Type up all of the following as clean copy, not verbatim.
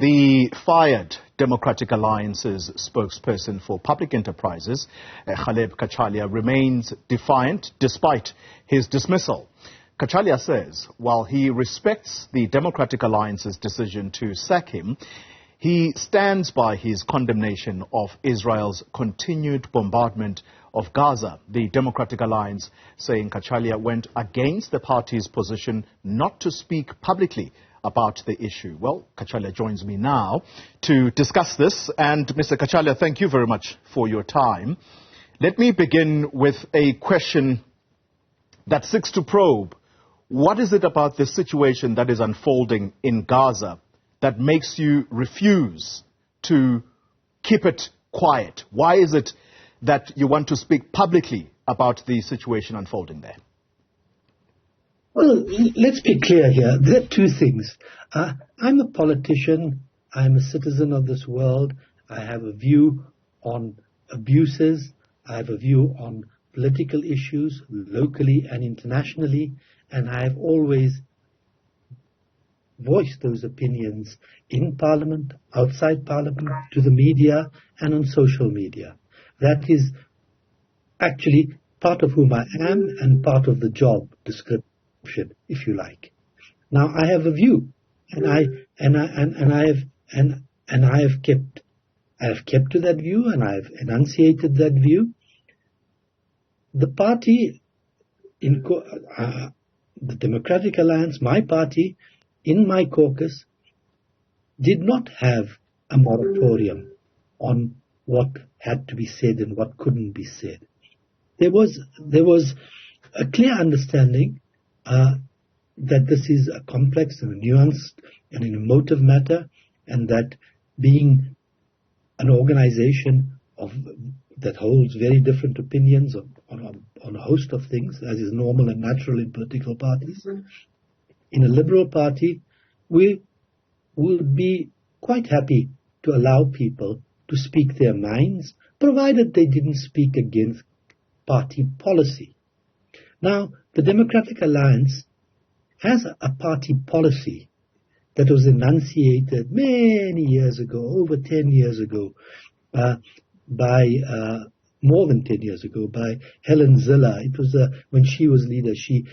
The fired Democratic Alliance's spokesperson for public enterprises, Ghaleb Cachalia, remains defiant despite his dismissal. Cachalia says while he respects the Democratic Alliance's decision to sack him, he stands by his condemnation of Israel's continued bombardment of Gaza. The Democratic Alliance saying Cachalia went against the party's position not to speak publicly about the issue. Well, Cachalia joins me now to discuss this. And Mr. Cachalia, thank you very much for your time. Let me begin with a question that seeks to probe. What is it about this situation that is unfolding in Gaza that makes you refuse to keep it quiet? Why is it that you want to speak publicly about the situation unfolding there? Well, let's be clear here. There are two things. I'm a politician. I'm a citizen of this world. I have a view on abuses. I have a view on political issues, locally and internationally. And I have always voiced those opinions in Parliament, outside Parliament, to the media, and on social media. That is actually part of whom I am and part of the job description, if you like. Now I have a view, and I have kept to that view, and I have enunciated that view. The party the Democratic Alliance, my party, in my caucus, did not have a moratorium on what had to be said and what couldn't be said. There was a clear understanding that this is a complex and a nuanced and an emotive matter, and that being an organization that holds very different opinions on a host of things, as is normal and natural in political parties, in a liberal party, we would be quite happy to allow people to speak their minds, provided they didn't speak against party policy. Now, the Democratic Alliance has a party policy that was enunciated many years ago, over 10 years ago, more than 10 years ago, by Helen Ziller. It was when she was leader. She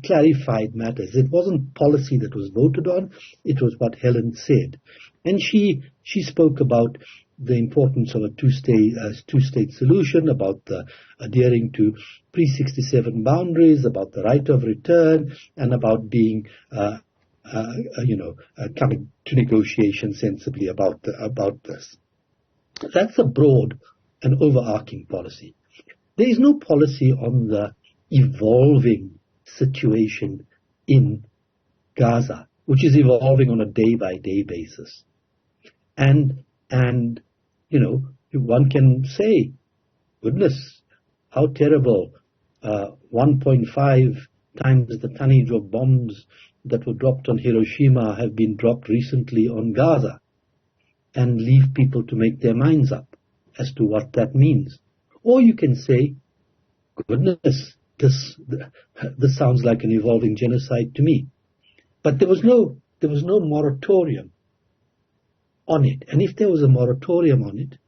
clarified matters. It wasn't policy that was voted on. It was what Helen said, and she spoke about the importance of a two-state solution, about adhering to pre-67 boundaries, about the right of return, and about being coming to negotiation sensibly about this. That's a broad and overarching policy. There is no policy on the evolving situation in Gaza, which is evolving on a day-by-day basis. And one can say, goodness, how terrible, 1.5 times the tonnage of bombs that were dropped on Hiroshima have been dropped recently on Gaza, and leave people to make their minds up as to what that means. Or you can say, goodness, this sounds like an evolving genocide to me. But there was no moratorium on it. And if there was a moratorium on it,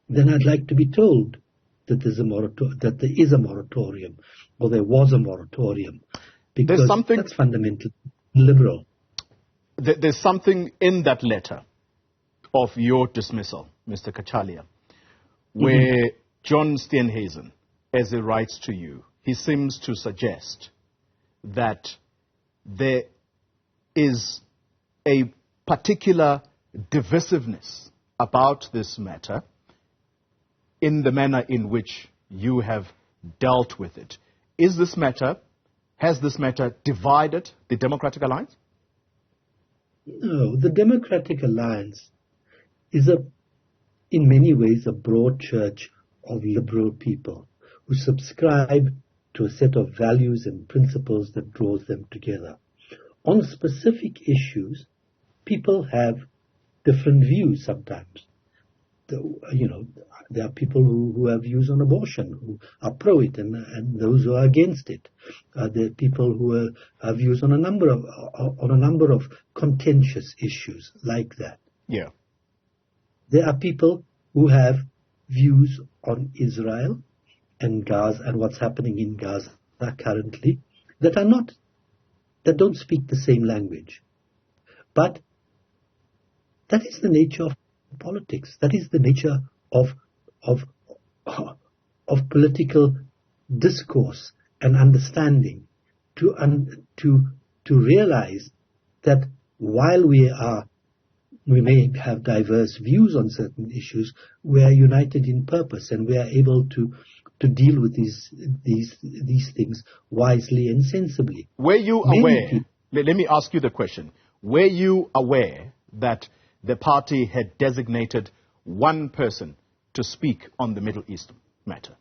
then I'd like to be told that there is a moratorium, or there was a moratorium, because that's fundamentally liberal. There's something in that letter of your dismissal, Mr. Cachalia, where John Steenhuisen, as he writes to you, he seems to suggest that there is a particular divisiveness about this matter in the manner in which you have dealt with it. Has this matter divided the Democratic Alliance? No, the Democratic Alliance is in many ways a broad church of liberal people who subscribe to a set of values and principles that draws them together. On specific issues, people have different views sometimes. there are people who have views on abortion, who are pro it, and those who are against it. There are people who have views on a number of contentious issues like that. Yeah. There are people who have views on Israel and Gaza and what's happening in Gaza currently that don't speak the same language. But that is the nature of politics. That is the nature of political discourse and understanding. To realize that while we may have diverse views on certain issues, we are united in purpose, and we are able to deal with these things wisely and sensibly. Were you aware? Let me ask you the question. Were you aware that the party had designated one person to speak on the Middle East matter?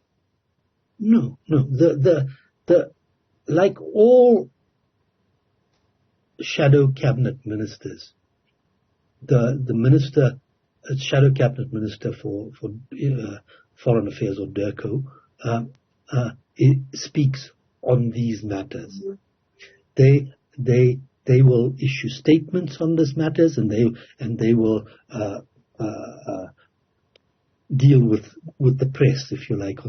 No. Like all shadow cabinet ministers, the shadow cabinet minister for foreign affairs, or DIRCO, it speaks on these matters. They will issue statements on these matters, and they will deal with the press, if you like,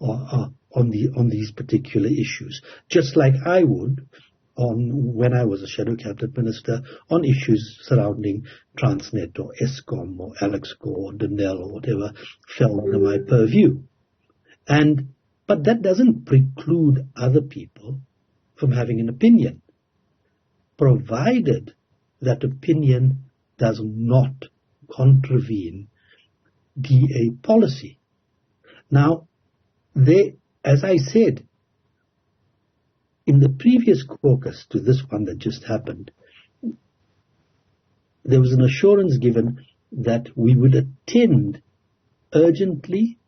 on these particular issues, just like I would when I was a shadow cabinet minister on issues surrounding Transnet or Eskom or Alexco or Denel or whatever fell under my purview. But that doesn't preclude other people from having an opinion, provided that opinion does not contravene DA policy. Now, as I said, in the previous caucus to this one that just happened, there was an assurance given that we would attend urgently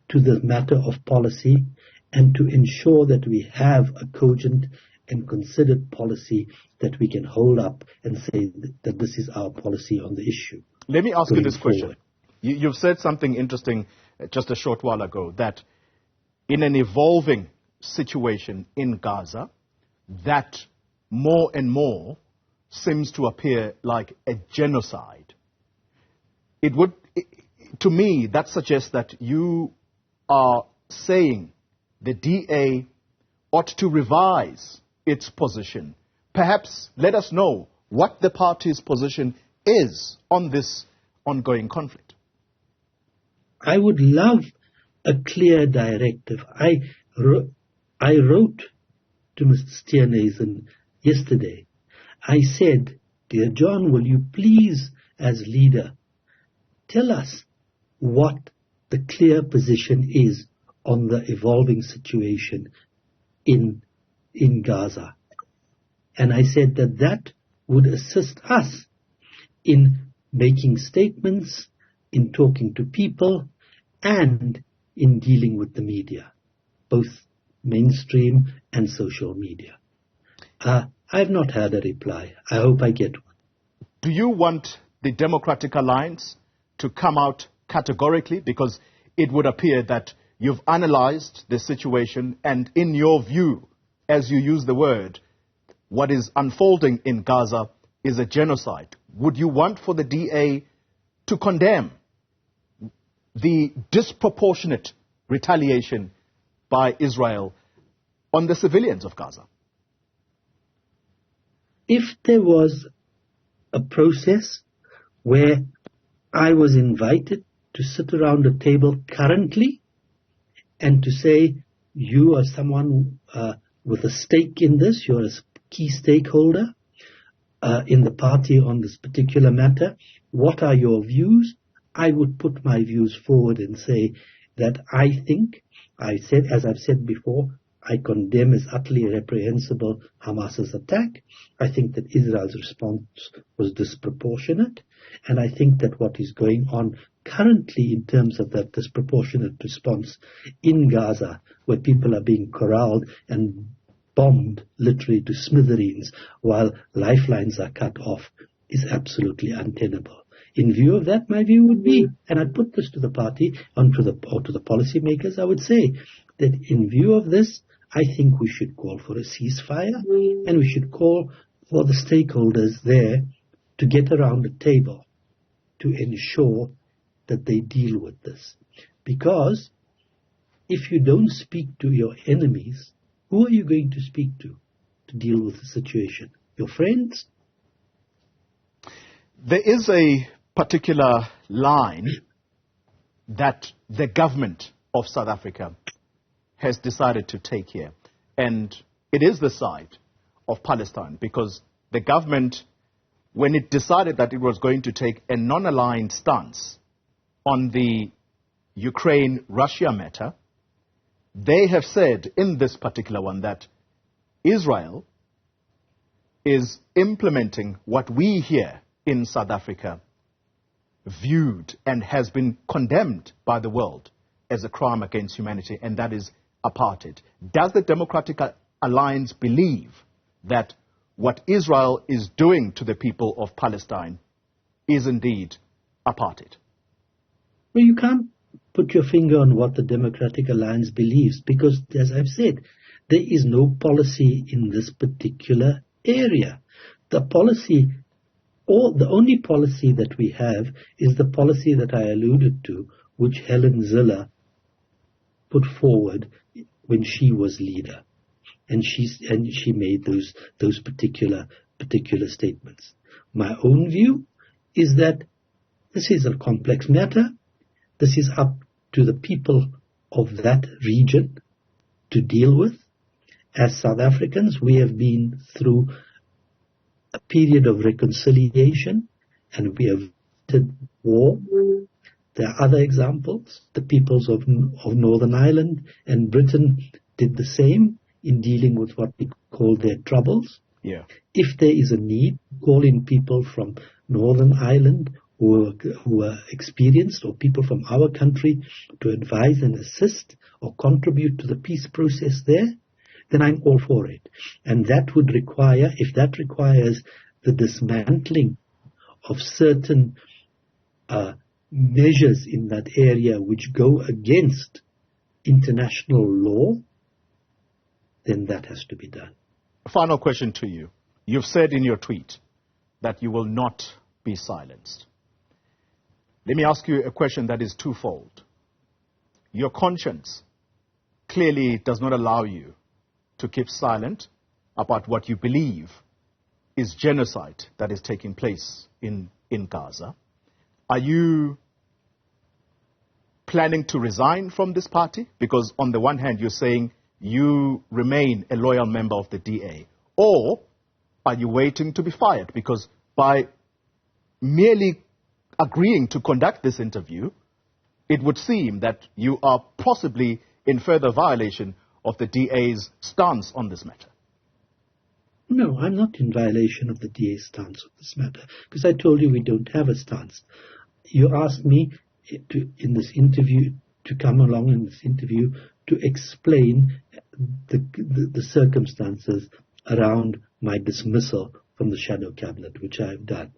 to the matter of policy and to ensure that we have a cogent and considered policy that we can hold up and say that this is our policy on the issue. Let me ask you this question. You've said something interesting just a short while ago, that in an evolving situation in Gaza, that more and more seems to appear like a genocide. To me, that suggests that you are saying the DA ought to revise its position. Perhaps let us know what the party's position is on this ongoing conflict. I would love a clear directive. I wrote to Mr. Steenhuisen yesterday. I said, "Dear John, will you please, as leader, tell us what the clear position is on the evolving situation in Gaza?" And I said that would assist us in making statements, in talking to people, and in dealing with the media, both mainstream and social media. I've not had a reply. I hope I get one. Do you want the Democratic Alliance to come out categorically? Because it would appear that you've analyzed the situation, and in your view, as you use the word, what is unfolding in Gaza is a genocide. Would you want for the DA to condemn the disproportionate retaliation by Israel on the civilians of Gaza? If there was a process where I was invited to sit around a table currently and to say, you are someone with a stake in this, you're a key stakeholder in the party on this particular matter, what are your views? I would put my views forward and say that as I've said before, I condemn as utterly reprehensible Hamas's attack. I think that Israel's response was disproportionate. And I think that what is going on currently in terms of that disproportionate response in Gaza, where people are being corralled and bombed literally to smithereens while lifelines are cut off, is absolutely untenable. In view of that, my view would be, and I'd put this to the party, or to the policymakers, I would say that in view of this, I think we should call for a ceasefire, and we should call for the stakeholders there to get around the table to ensure that they deal with this. Because if you don't speak to your enemies, who are you going to speak to deal with the situation? Your friends? There is a particular line that the government of South Africa has decided to take here. And it is the side of Palestine, because the government, when it decided that it was going to take a non-aligned stance on the Ukraine-Russia matter, they have said in this particular one that Israel is implementing what we here in South Africa viewed and has been condemned by the world as a crime against humanity, and that is apartheid. Does the Democratic Alliance believe that what Israel is doing to the people of Palestine is indeed apartheid? Well, you can't put your finger on what the Democratic Alliance believes, because, as I've said, there is no policy in this particular area. The policy, or the only policy that we have, is the policy that I alluded to, which Helen Ziller put forward when she was leader, and she made those particular statements. My own view is that this is a complex matter. This is up to the people of that region to deal with. As South Africans, we have been through a period of reconciliation, and we have entered war. There are other examples. The peoples of Northern Ireland and Britain did the same in dealing with what we call their troubles. Yeah. If there is a need, call in people from Northern Ireland who are experienced, or people from our country to advise and assist or contribute to the peace process there, then I'm all for it. And that would require, if that requires the dismantling of certain measures in that area which go against international law, then that has to be done. Final question to you. You've said in your tweet that you will not be silenced. Let me ask you a question that is twofold. Your conscience clearly does not allow you to keep silent about what you believe is genocide that is taking place in Gaza. Are you planning to resign from this party? Because on the one hand, you're saying you remain a loyal member of the DA. Or are you waiting to be fired? Because by merely agreeing to conduct this interview, it would seem that you are possibly in further violation of the DA's stance on this matter. No, I'm not in violation of the DA's stance on this matter, because I told you we don't have a stance. You asked me in this interview to come along in this interview to explain the circumstances around my dismissal from the shadow cabinet, which I have done.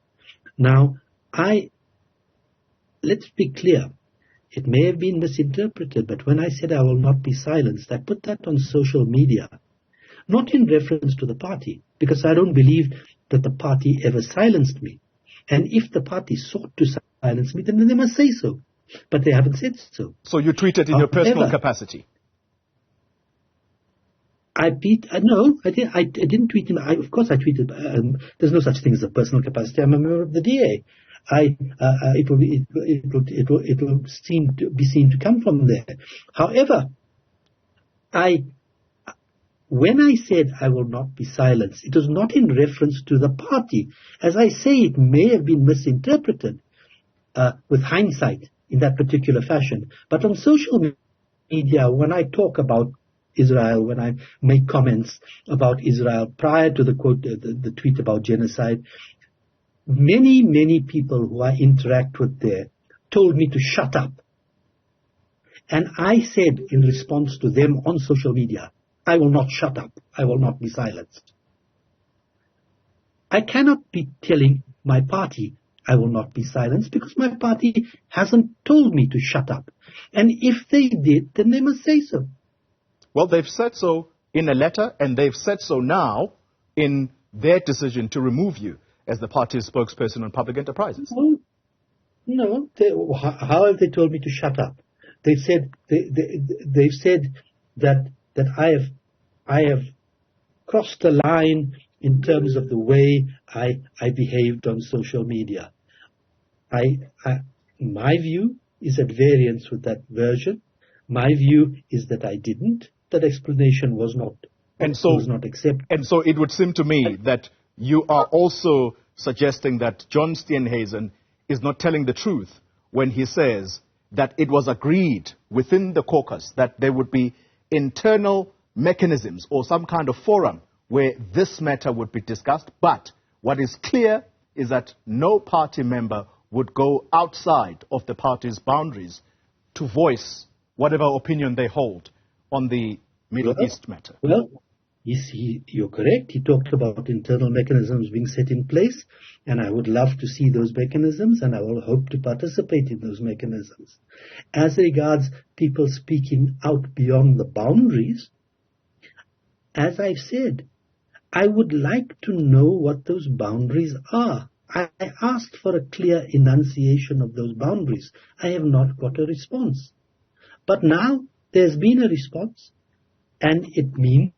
Now, let's be clear. It may have been misinterpreted, but when I said I will not be silenced, I put that on social media, not in reference to the party, because I don't believe that the party ever silenced me. And if the party sought to silence me, then they must say so. But they haven't said so. So you tweeted in your personal capacity? No, I didn't tweet him. Of course I tweeted. There's no such thing as a personal capacity. I'm a member of the DA. It will be seen to come from there. However, when I said I will not be silenced, it was not in reference to the party. As I say, it may have been misinterpreted with hindsight in that particular fashion. But on social media, when I talk about Israel, when I make comments about Israel prior to the quote, the tweet about genocide, many people who I interact with there told me to shut up. And I said in response to them on social media, I will not shut up. I will not be silenced. I cannot be telling my party I will not be silenced because my party hasn't told me to shut up. And if they did, then they must say so. Well, they've said so in a letter, and they've said so now in their decision to remove you as the party's spokesperson on public enterprises. No. How have they told me to shut up? They've said that I have crossed the line in terms of the way I behaved on social media. My view is at variance with that version. My view is that I didn't. That explanation was not accepted. And so it would seem to me that you are also suggesting that John Steenhuisen is not telling the truth when he says that it was agreed within the caucus that there would be internal mechanisms or some kind of forum where this matter would be discussed. But what is clear is that no party member would go outside of the party's boundaries to voice whatever opinion they hold on the Middle East matter. Well, you're correct. He talked about internal mechanisms being set in place, and I would love to see those mechanisms, and I will hope to participate in those mechanisms. As regards people speaking out beyond the boundaries, as I've said, I would like to know what those boundaries are. I asked for a clear enunciation of those boundaries. I have not got a response. But now there's been a response, and it means,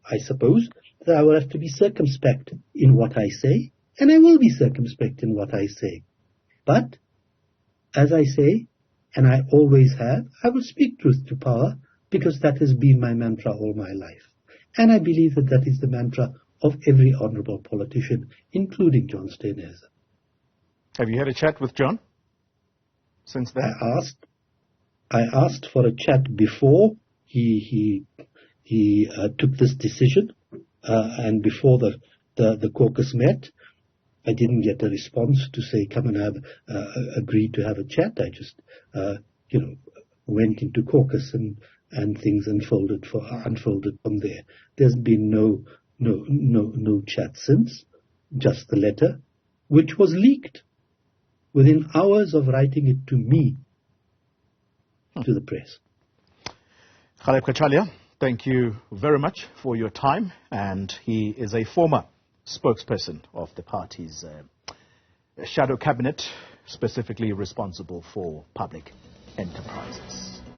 I suppose, that I will have to be circumspect in what I say, and I will be circumspect in what I say. But, as I say, and I always have, I will speak truth to power, because that has been my mantra all my life. And I believe that that is the mantra of every honourable politician, including John Steenhuisen. Have you had a chat with John since then? I asked for a chat before he took this decision, and before the caucus met. I didn't get a response to say come and have agree to have a chat. I just went into caucus and things unfolded from there. There's been no chat since, just the letter, which was leaked within hours of writing it to me, to the press. Ghaleb Cachalia, thank you very much for your time, and he is a former spokesperson of the party's shadow cabinet, specifically responsible for public enterprises.